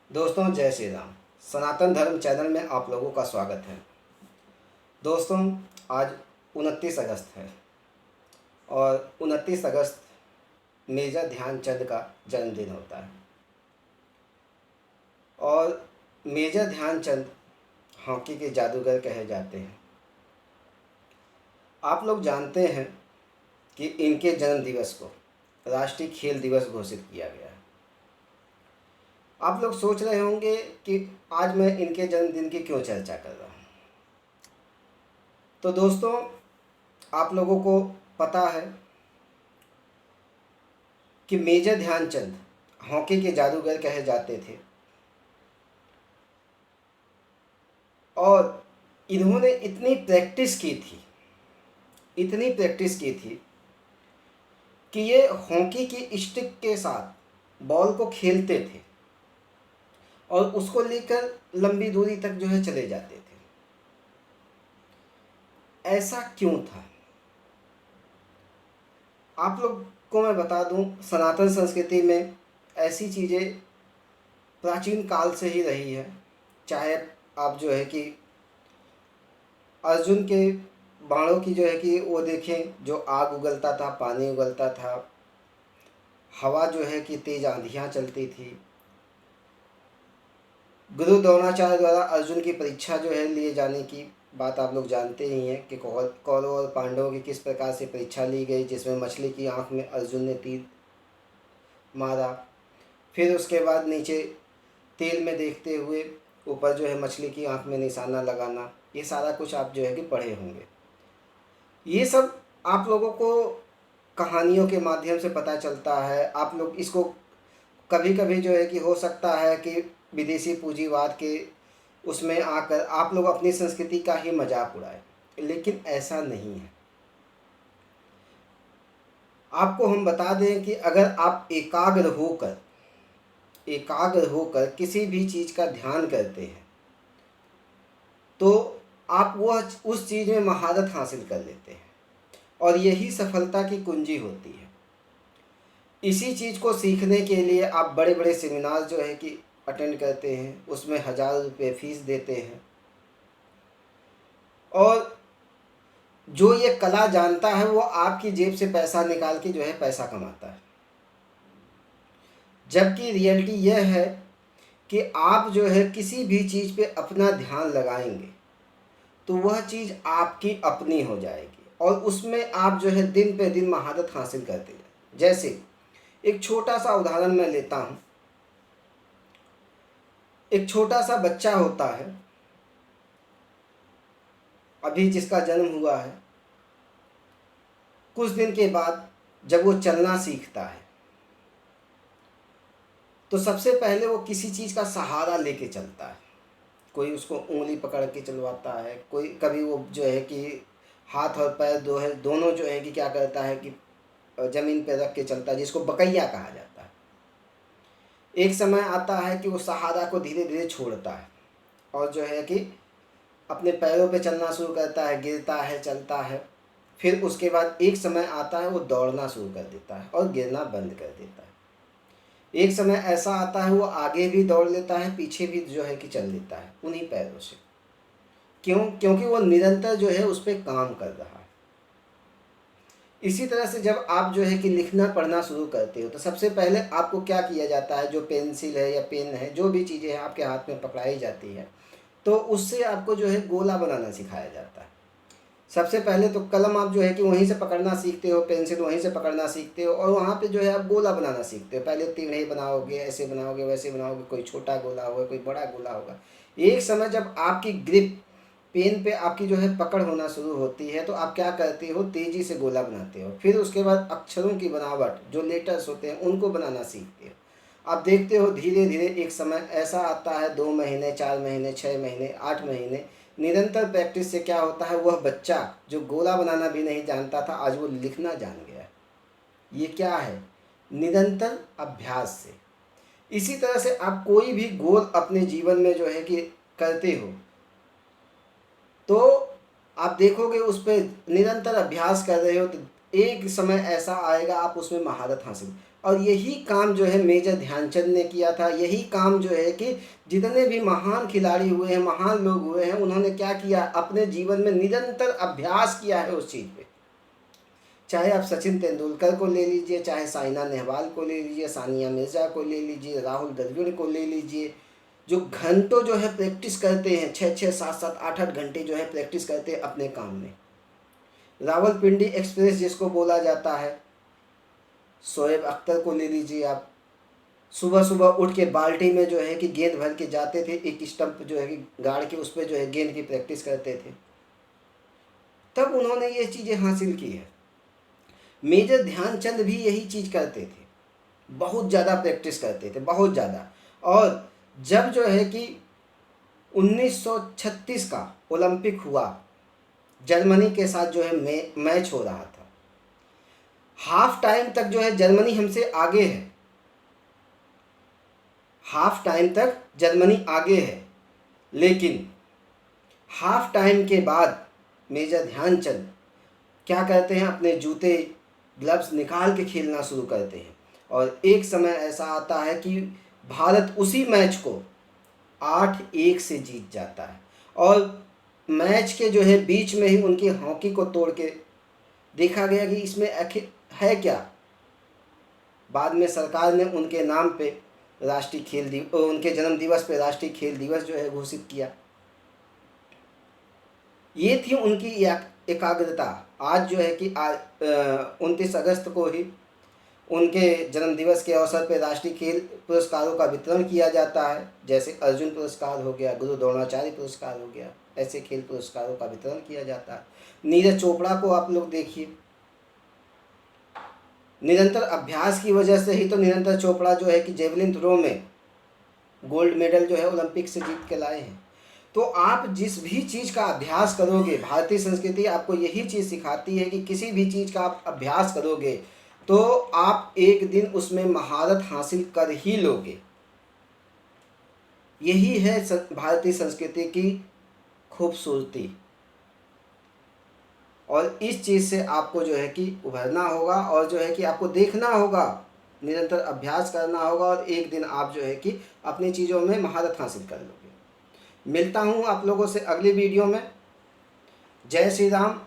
दोस्तों जय श्री राम। सनातन धर्म चैनल में आप लोगों का स्वागत है। दोस्तों आज 29 अगस्त है और 29 अगस्त मेजर ध्यानचंद का जन्मदिन होता है। और मेजर ध्यानचंद हॉकी के जादूगर कहे जाते हैं। आप लोग जानते हैं कि इनके जन्म दिवस को राष्ट्रीय खेल दिवस घोषित किया गया है। आप लोग सोच रहे होंगे कि आज मैं इनके जन्मदिन की क्यों चर्चा कर रहा हूँ। तो दोस्तों आप लोगों को पता है कि मेजर ध्यानचंद हॉकी के जादूगर कहे जाते थे और इन्होंने इतनी प्रैक्टिस की थी कि ये हॉकी की स्टिक के साथ बॉल को खेलते थे और उसको लेकर लंबी दूरी तक जो है चले जाते थे। ऐसा क्यों था? आप लोग को मैं बता दूं, सनातन संस्कृति में ऐसी चीज़ें प्राचीन काल से ही रही है। चाहे आप जो है कि अर्जुन के बाणों की जो है कि वो देखें, जो आग उगलता था, पानी उगलता था, हवा जो है कि तेज आंधियाँ चलती थी। गुरु द्रोणाचार्य द्वारा अर्जुन की परीक्षा जो है लिए जाने की बात आप लोग जानते ही हैं कि कौरवों और पांडवों की किस प्रकार से परीक्षा ली गई, जिसमें मछली की आंख में अर्जुन ने तीर मारा। फिर उसके बाद नीचे तेल में देखते हुए ऊपर जो है मछली की आंख में निशाना लगाना, ये सारा कुछ आप जो है कि पढ़े होंगे। ये सब आप लोगों को कहानियों के माध्यम से पता चलता है। आप लोग इसको कभी कभी जो है कि हो सकता है कि विदेशी पूंजीवाद के उसमें आकर आप लोग अपनी संस्कृति का ही मजाक उड़ाए, लेकिन ऐसा नहीं है। आपको हम बता दें कि अगर आप एकाग्र होकर किसी भी चीज़ का ध्यान करते हैं तो आप वह उस चीज़ में महारत हासिल कर लेते हैं और यही सफलता की कुंजी होती है। इसी चीज़ को सीखने के लिए आप बड़े बड़े सेमिनार जो है कि अटेंड करते हैं, उसमें 1000 रुपये फीस देते हैं और जो ये कला जानता है वो आपकी जेब से पैसा निकाल के जो है पैसा कमाता है। जबकि रियलिटी यह है कि आप जो है किसी भी चीज़ पे अपना ध्यान लगाएंगे तो वह चीज़ आपकी अपनी हो जाएगी और उसमें आप जो है दिन पे दिन महारत हासिल करते हैं। जैसे एक छोटा सा उदाहरण मैं लेता हूँ। एक छोटा सा बच्चा होता है अभी जिसका जन्म हुआ है, कुछ दिन के बाद जब वो चलना सीखता है तो सबसे पहले वो किसी चीज़ का सहारा लेके चलता है। कोई उसको उंगली पकड़ के चलवाता है, कोई कभी वो जो है कि हाथ और पैर दोनों जो है कि क्या करता है कि ज़मीन पे रख के चलता है, जिसको बकैया कहा जाता है। एक समय आता है कि वो सहारा को धीरे धीरे छोड़ता है और जो है कि अपने पैरों पे चलना शुरू करता है, गिरता है, चलता है। फिर उसके बाद एक समय आता है वो दौड़ना शुरू कर देता है और गिरना बंद कर देता है। एक समय ऐसा आता है वो आगे भी दौड़ लेता है, पीछे भी जो है कि चल लेता है उन्हीं पैरों से। क्यों? क्योंकि वो निरंतर जो है उस पर काम कर रहा है। इसी तरह से जब आप जो है कि लिखना पढ़ना शुरू करते हो तो सबसे पहले आपको क्या किया जाता है, जो पेंसिल है या पेन है, जो भी चीज़ें हैं आपके हाथ में पकड़ाई जाती है तो उससे आपको जो है गोला बनाना सिखाया जाता है। सबसे पहले तो कलम आप जो है कि वहीं से पकड़ना सीखते हो, पेंसिल वहीं से पकड़ना सीखते हो और वहाँ पे जो है आप गोला बनाना सीखते हो। पहले टेढ़े बनाओगे, ऐसे बनाओगे, वैसे बनाओगे, कोई छोटा गोला होगा, कोई बड़ा गोला होगा। एक समय जब आपकी ग्रिप पेन पे आपकी जो है पकड़ होना शुरू होती है तो आप क्या करते हो, तेज़ी से गोला बनाते हो। फिर उसके बाद अक्षरों की बनावट, जो लेटर्स होते हैं उनको बनाना सीखते हो। आप देखते हो धीरे धीरे एक समय ऐसा आता है, 2 महीने, 4 महीने, 6 महीने, 8 महीने निरंतर प्रैक्टिस से क्या होता है, वह बच्चा जो गोला बनाना भी नहीं जानता था आज वो लिखना जान गया। ये क्या है? निरंतर अभ्यास से। इसी तरह से आप कोई भी गोल अपने जीवन में जो है कि करते हो तो आप देखोगे उस पर निरंतर अभ्यास कर रहे हो तो एक समय ऐसा आएगा आप उसमें महारत हासिल। और यही काम जो है मेजर ध्यानचंद ने किया था। यही काम जो है कि जितने भी महान खिलाड़ी हुए हैं, महान लोग हुए हैं, उन्होंने क्या किया, अपने जीवन में निरंतर अभ्यास किया है उस चीज़ पे। चाहे आप सचिन तेंदुलकर को ले लीजिए, चाहे साइना नेहवाल को ले लीजिए, सानिया मिर्ज़ा को ले लीजिए, राहुल द्रविड़ को ले लीजिए, जो घंटों जो है प्रैक्टिस करते हैं, 6-6, 7-7, 8-8 घंटे जो है प्रैक्टिस करते हैं अपने काम में। रावलपिंडी एक्सप्रेस जिसको बोला जाता है, शोएब अख्तर को ले लीजिए आप, सुबह सुबह उठ के बाल्टी में जो है कि गेंद भर के जाते थे, एक स्टंप जो है कि गाड़ के उस पर जो है गेंद की प्रैक्टिस करते थे, तब उन्होंने ये चीज़ें हासिल की है। मेजर ध्यानचंद भी यही चीज़ करते थे, बहुत ज़्यादा प्रैक्टिस करते थे, बहुत ज़्यादा। और जब जो है कि 1936 का ओलंपिक हुआ, जर्मनी के साथ जो है मैच हो रहा था, हाफ टाइम तक जो है जर्मनी हमसे आगे है, हाफ टाइम तक जर्मनी आगे है, लेकिन हाफ टाइम के बाद मेजर ध्यानचंद क्या करते हैं, अपने जूते ग्लव्स निकाल के खेलना शुरू करते हैं। और एक समय ऐसा आता है कि भारत उसी मैच को 8-1 से जीत जाता है। और मैच के जो है बीच में ही उनकी हॉकी को तोड़ के देखा गया कि इसमें आखिर है क्या। बाद में सरकार ने उनके नाम पे राष्ट्रीय खेल दिवस, उनके जन्म दिवस पे राष्ट्रीय खेल दिवस जो है घोषित किया। ये थी उनकी एकाग्रता। आज जो है कि 29 अगस्त को ही उनके जन्मदिवस के अवसर पर राष्ट्रीय खेल पुरस्कारों का वितरण किया जाता है। जैसे अर्जुन पुरस्कार हो गया, गुरु द्रोणाचार्य पुरस्कार हो गया, ऐसे खेल पुरस्कारों का वितरण किया जाता है। नीरज चोपड़ा को आप लोग देखिए, निरंतर अभ्यास की वजह से ही तो निरंतर चोपड़ा जो है कि जेवलिन थ्रो में गोल्ड मेडल जो है ओलंपिक से जीत के लाए हैं। तो आप जिस भी चीज़ का अभ्यास करोगे, भारतीय संस्कृति आपको यही चीज़ सिखाती है कि किसी भी चीज़ का आप अभ्यास करोगे तो आप एक दिन उसमें महारत हासिल कर ही लोगे। यही है भारतीय संस्कृति की खूबसूरती। और इस चीज़ से आपको जो है कि उभरना होगा, और जो है कि आपको देखना होगा, निरंतर अभ्यास करना होगा, और एक दिन आप जो है कि अपनी चीज़ों में महारत हासिल कर लोगे। मिलता हूँ आप लोगों से अगली वीडियो में। जय श्री राम।